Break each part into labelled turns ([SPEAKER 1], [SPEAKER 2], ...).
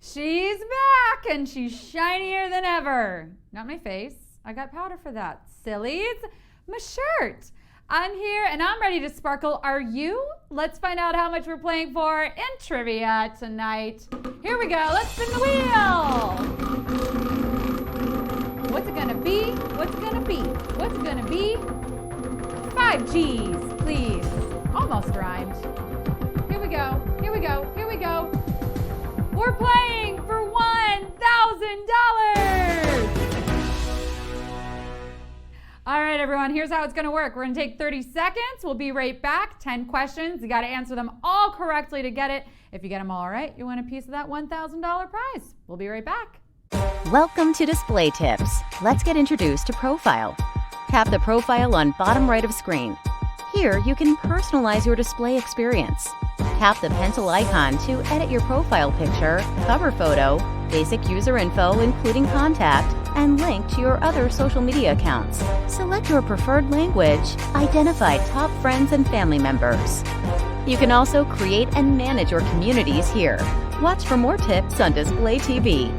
[SPEAKER 1] She's back and she's shinier than ever. Not my face. I got powder for that. Silly. It's my shirt. I'm here and I'm ready to sparkle. Are you? Let's find out how much we're playing for in trivia tonight. Here we go. Let's spin the wheel. What's it gonna be? What's it gonna be? What's it gonna be? 5 G's, please. Almost rhymed. Here we go. Here we go. Here we go. We're playing for $1,000. All right, everyone, here's how it's going to work. We're going to take 30 seconds. We'll be right back. 10 questions. You got to answer them all correctly to get it. If you get them all right, you win a piece of that $1,000 prize. We'll be right back.
[SPEAKER 2] Welcome to Display Tips. Let's get introduced to Profile. Tap the profile on bottom right of screen. Here, you can personalize your display experience. Tap the pencil icon to edit your profile picture, cover photo, basic user info including contact, and link to your other social media accounts. Select your preferred language, identify top friends and family members. You can also create and manage your communities here. Watch for more tips on Display TV.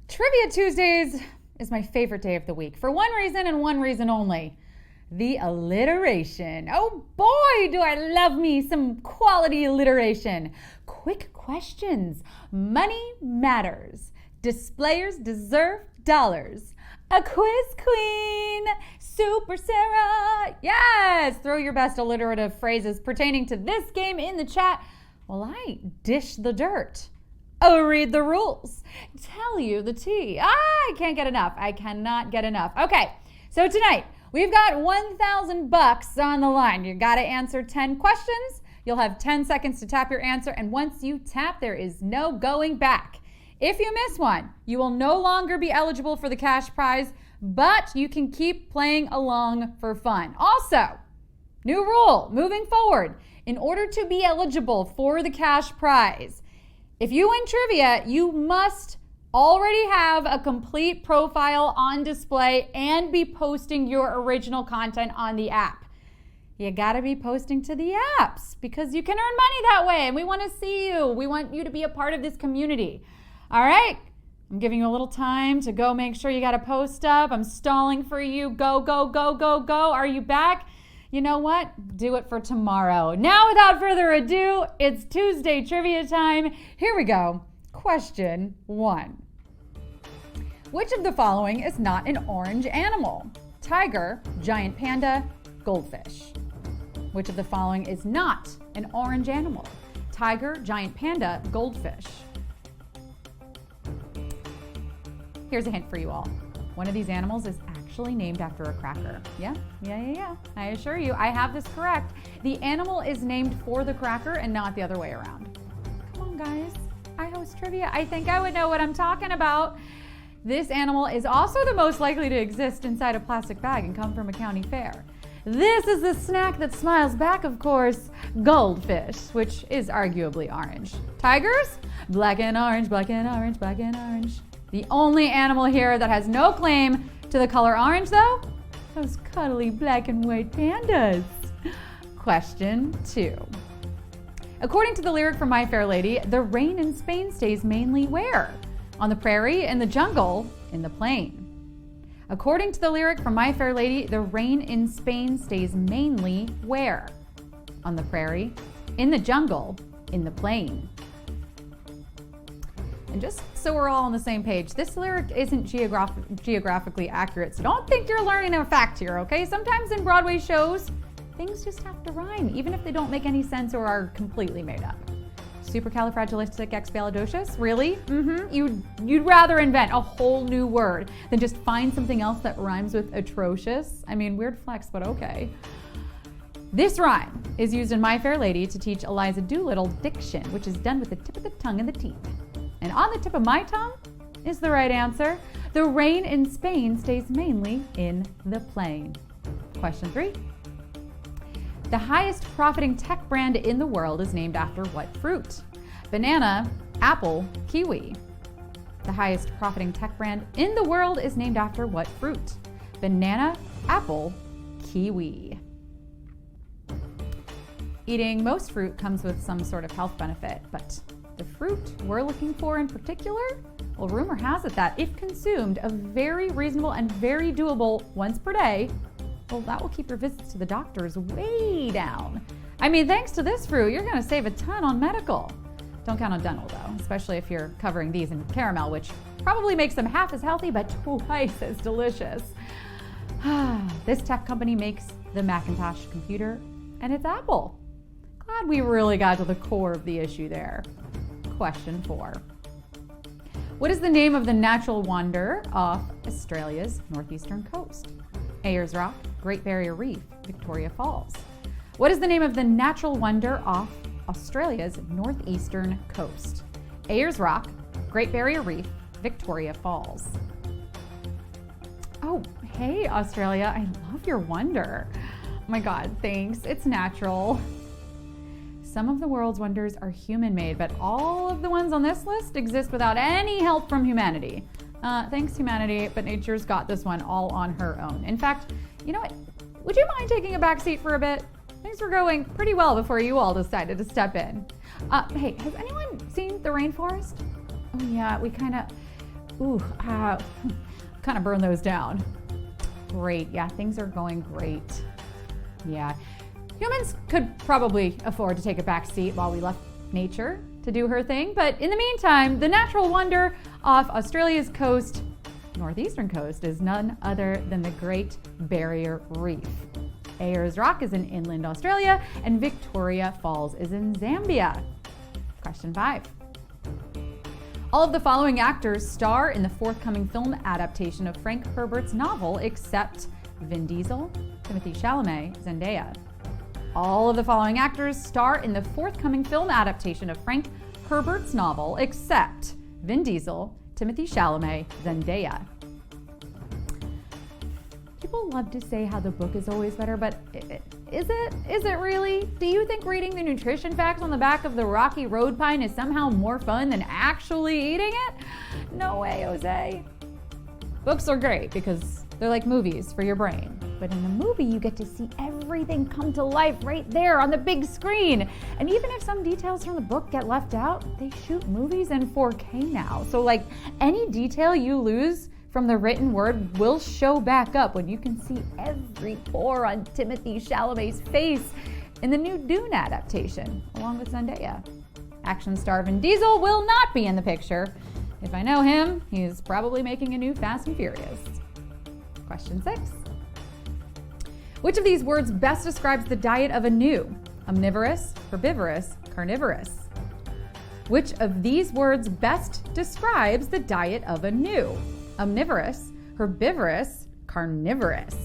[SPEAKER 1] Trivia Tuesdays is my favorite day of the week for one reason and one reason only. The alliteration. Oh boy, do I love me some quality alliteration. Quick questions. Money matters. Displayers deserve dollars. A quiz queen. Super Sarah. Yes! Throw your best alliterative phrases pertaining to this game in the chat while I dish the dirt. Oh, read the rules. Tell you the tea. I can't get enough. I cannot get enough. Okay, so tonight we've got $1,000 on the line. You got to answer 10 questions. You'll have 10 seconds to tap your answer, and once you tap, there is no going back. If you miss one, you will no longer be eligible for the cash prize, but you can keep playing along for fun. Also, new rule moving forward. In order to be eligible for the cash prize, if you win trivia, you must already have a complete profile on display and be posting your original content on the app. You gotta be posting to the apps because you can earn money that way, and we wanna see you. We want you to be a part of this community. All right, I'm giving you a little time to go make sure you got a post up. I'm stalling for you. Go, go, go, go, go. Are you back? You know what? Do it for tomorrow. Now, without further ado, it's Tuesday trivia time. Here we go. Question 1. Which of the following is not an orange animal? Tiger, giant panda, goldfish. Which of the following is not an orange animal? Tiger, giant panda, goldfish. Here's a hint for you all. One of these animals is actually named after a cracker. Yeah. I assure you, I have this correct. The animal is named for the cracker and not the other way around. Come on, guys. I host trivia. I think I would know what I'm talking about. This animal is also the most likely to exist inside a plastic bag and come from a county fair. This is the snack that smiles back, of course, goldfish, which is arguably orange. Tigers? Black and orange, black and orange, black and orange. The only animal here that has no claim to the color orange, though, those cuddly black and white pandas. Question 2. According to the lyric from My Fair Lady, the rain in Spain stays mainly where? On the prairie, in the jungle, in the plain. According to the lyric from My Fair Lady, the rain in Spain stays mainly where? On the prairie, in the jungle, in the plain. And just so we're all on the same page, this lyric isn't geographically accurate, so don't think you're learning a fact here, okay? Sometimes in Broadway shows, things just have to rhyme, even if they don't make any sense or are completely made up. Supercalifragilisticexpialidocious? Really? You'd rather invent a whole new word than just find something else that rhymes with atrocious? I mean, weird flex, but okay. This rhyme is used in My Fair Lady to teach Eliza Doolittle diction, which is done with the tip of the tongue and the teeth. And on the tip of my tongue is the right answer. The rain in Spain stays mainly in the plain. Question 3. The highest profiting tech brand in the world is named after what fruit? Banana, apple, kiwi. The highest profiting tech brand in the world is named after what fruit? Banana, apple, kiwi. Eating most fruit comes with some sort of health benefit, but the fruit we're looking for in particular? Well, rumor has it that if consumed a very reasonable and very doable once per day, well, that will keep your visits to the doctors way down. I mean, thanks to this fruit, you're gonna save a ton on medical. Don't count on dental though, especially if you're covering these in caramel, which probably makes them half as healthy, but twice as delicious. This tech company makes the Macintosh computer, and it's Apple. Glad we really got to the core of the issue there. Question 4. What is the name of the natural wonder off Australia's northeastern coast? Ayers Rock, Great Barrier Reef, Victoria Falls. What is the name of the natural wonder off Australia's northeastern coast? Ayers Rock, Great Barrier Reef, Victoria Falls. Oh, hey Australia, I love your wonder. Oh my God, thanks, it's natural. Some of the world's wonders are human-made, but all of the ones on this list exist without any help from humanity. Thanks humanity, but nature's got this one all on her own. In fact, you know what? Would you mind taking a back seat for a bit? Things were going pretty well before you all decided to step in. Hey, has anyone seen the rainforest? Oh yeah, we kind of burned those down. Great, yeah, things are going great. Yeah. Humans could probably afford to take a back seat while we left nature to do her thing, but in the meantime, the natural wonder off Australia's coast, northeastern coast, is none other than the Great Barrier Reef. Ayers Rock is in inland Australia, and Victoria Falls is in Zambia. Question 5. All of the following actors star in the forthcoming film adaptation of Frank Herbert's novel except Vin Diesel, Timothée Chalamet, Zendaya. All of the following actors star in the forthcoming film adaptation of Frank Herbert's novel except Vin Diesel, Timothée Chalamet, Zendaya. People love to say how the book is always better, but is it? Is it really? Do you think reading the nutrition facts on the back of the Rocky Road Pine is somehow more fun than actually eating it? No way, Jose. Books are great because they're like movies for your brain. But in a movie, you get to see everything come to life right there on the big screen. And even if some details from the book get left out, they shoot movies in 4K now. So like any detail you lose from the written word will show back up when you can see every pore on Timothée Chalamet's face in the new Dune adaptation, along with Zendaya. Action star Vin Diesel will not be in the picture. If I know him, he's probably making a new Fast and Furious. Question 6. Which of these words best describes the diet of a gnu? Omnivorous, herbivorous, carnivorous. Which of these words best describes the diet of a gnu? Omnivorous, herbivorous, carnivorous.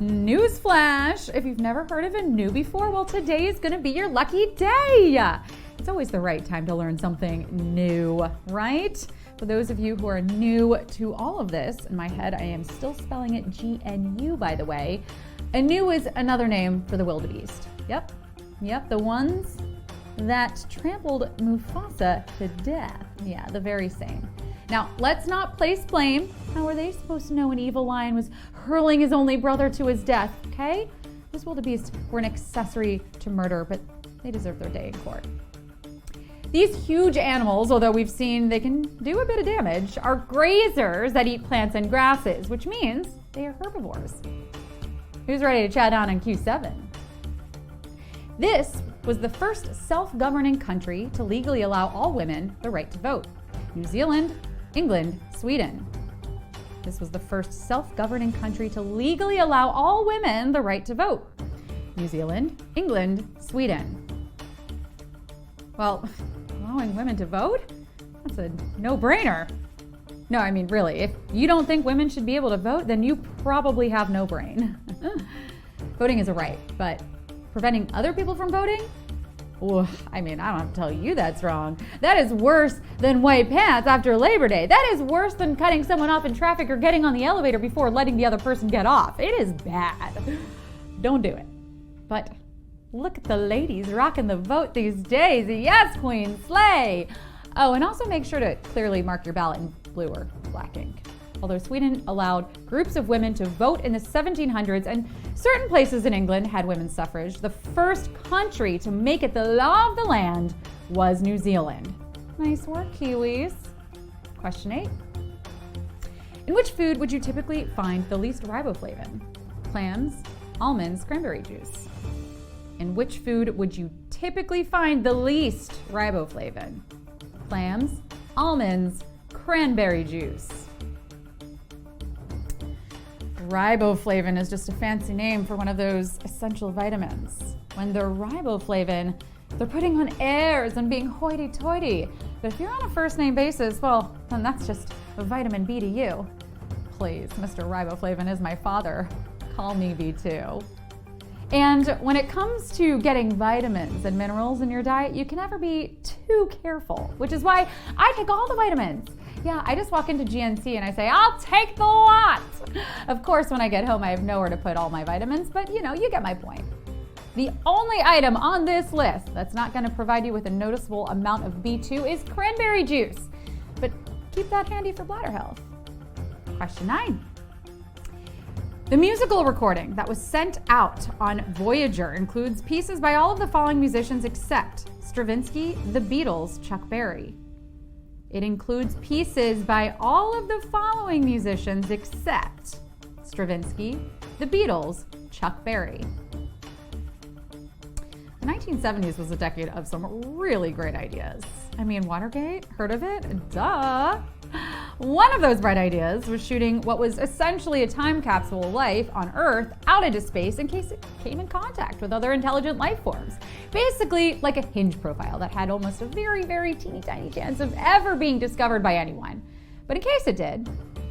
[SPEAKER 1] Newsflash! If you've never heard of a gnu before, well, today is gonna be your lucky day. It's always the right time to learn something new, right? For those of you who are new to all of this, in my head I am still spelling it GNU, by the way. A gnu is another name for the wildebeest. Yep, the ones that trampled Mufasa to death. Yeah, the very same. Now, let's not place blame. How were they supposed to know an evil lion was hurling his only brother to his death, okay? Those wildebeest were an accessory to murder, but they deserve their day in court. These huge animals, although we've seen they can do a bit of damage, are grazers that eat plants and grasses, which means they are herbivores. Who's ready to chat on Q7? This was the first self-governing country to legally allow all women the right to vote. New Zealand, England, Sweden. This was the first self-governing country to legally allow all women the right to vote. New Zealand, England, Sweden. Well, allowing women to vote? That's a no-brainer. No, I mean, really, if you don't think women should be able to vote, then you probably have no brain. Voting is a right, but preventing other people from voting? Oh, I mean, I don't have to tell you that's wrong. That is worse than white pants after Labor Day. That is worse than cutting someone off in traffic or getting on the elevator before letting the other person get off. It is bad. Don't do it. But look at the ladies rocking the vote these days. Yes, Queen, slay. Oh, and also make sure to clearly mark your ballot in blue or black ink. Although Sweden allowed groups of women to vote in the 1700s and certain places in England had women's suffrage, the first country to make it the law of the land was New Zealand. Nice work, Kiwis. Question 8. In which food would you typically find the least riboflavin? Clams, almonds, cranberry juice. In which food would you typically find the least riboflavin? Clams, almonds, cranberry juice. Riboflavin is just a fancy name for one of those essential vitamins. When they're riboflavin, they're putting on airs and being hoity-toity. But if you're on a first-name basis, well, then that's just a vitamin B to you. Please, Mr. Riboflavin is my father. Call me B2. And when it comes to getting vitamins and minerals in your diet, you can never be too careful, which is why I take all the vitamins. Yeah, I just walk into GNC and I say, I'll take the lot. Of course, when I get home, I have nowhere to put all my vitamins, but you get my point. The only item on this list that's not going to provide you with a noticeable amount of B2 is cranberry juice. But keep that handy for bladder health. Question 9. The musical recording that was sent out on Voyager includes pieces by all of the following musicians except Stravinsky, the Beatles, Chuck Berry. It includes pieces by all of the following musicians except Stravinsky, the Beatles, Chuck Berry. The 1970s was a decade of some really great ideas. I mean, Watergate, heard of it? Duh! One of those bright ideas was shooting what was essentially a time capsule of life on Earth out into space in case it came in contact with other intelligent life forms. Basically, like a hinge profile that had almost a very, very teeny tiny chance of ever being discovered by anyone. But in case it did,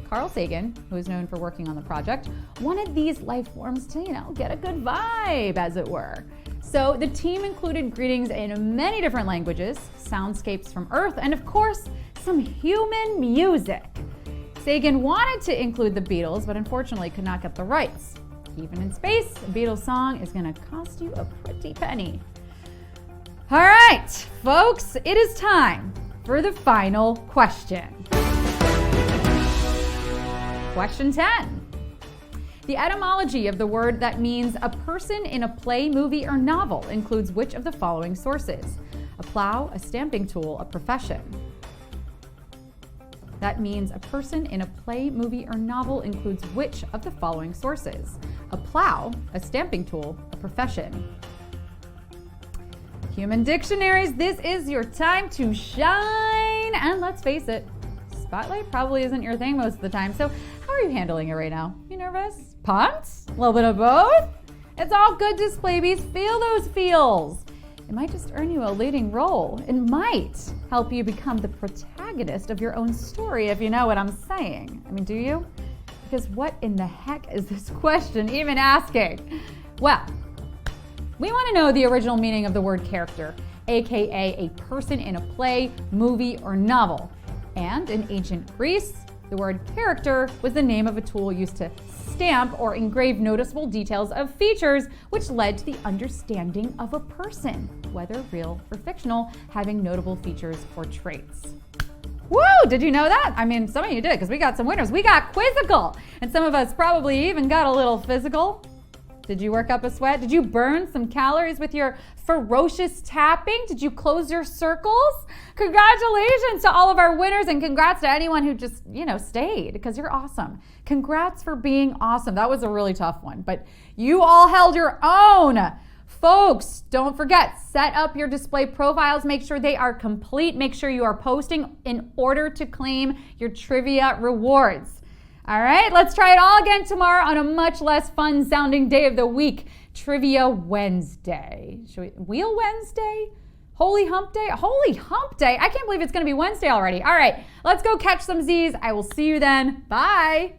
[SPEAKER 1] Carl Sagan, who is known for working on the project, wanted these life forms to, get a good vibe, as it were. So the team included greetings in many different languages, soundscapes from Earth, and of course, some human music. Sagan wanted to include the Beatles, but unfortunately could not get the rights. Even in space, a Beatles song is going to cost you a pretty penny. All right, folks, it is time for the final question. Question 10. The etymology of the word that means a person in a play, movie, or novel includes which of the following sources? A plow, a stamping tool, a profession. That means a person in a play, movie, or novel includes which of the following sources? A plow, a stamping tool, a profession. Human dictionaries, this is your time to shine. And let's face it, Spotlight probably isn't your thing most of the time. So how are you handling it right now? You nervous? Pumped? A little bit of both? It's all good, Display Bees. Feel those feels. It might just earn you a leading role. It might help you become the protagonist of your own story, if you know what I'm saying. I mean, do you? Because what in the heck is this question even asking? Well, we want to know the original meaning of the word character, aka a person in a play, movie, or novel. And in ancient Greece, the word character was the name of a tool used to stamp or engrave noticeable details of features, which led to the understanding of a person, whether real or fictional, having notable features or traits. Woo! Did you know that? I mean, some of you did, because we got some winners. We got quizzical, and some of us probably even got a little physical. Did you work up a sweat? Did you burn some calories with your ferocious tapping? Did you close your circles? Congratulations to all of our winners, and congrats to anyone who just, stayed, because you're awesome. Congrats for being awesome. That was a really tough one, but you all held your own. Folks, don't forget, set up your display profiles. Make sure they are complete. Make sure you are posting in order to claim your trivia rewards. All right, let's try it all again tomorrow on a much less fun sounding day of the week, Trivia Wednesday. Wheel Wednesday? Holy Hump Day? Holy Hump Day? I can't believe it's going to be Wednesday already. All right, let's go catch some Z's. I will see you then. Bye.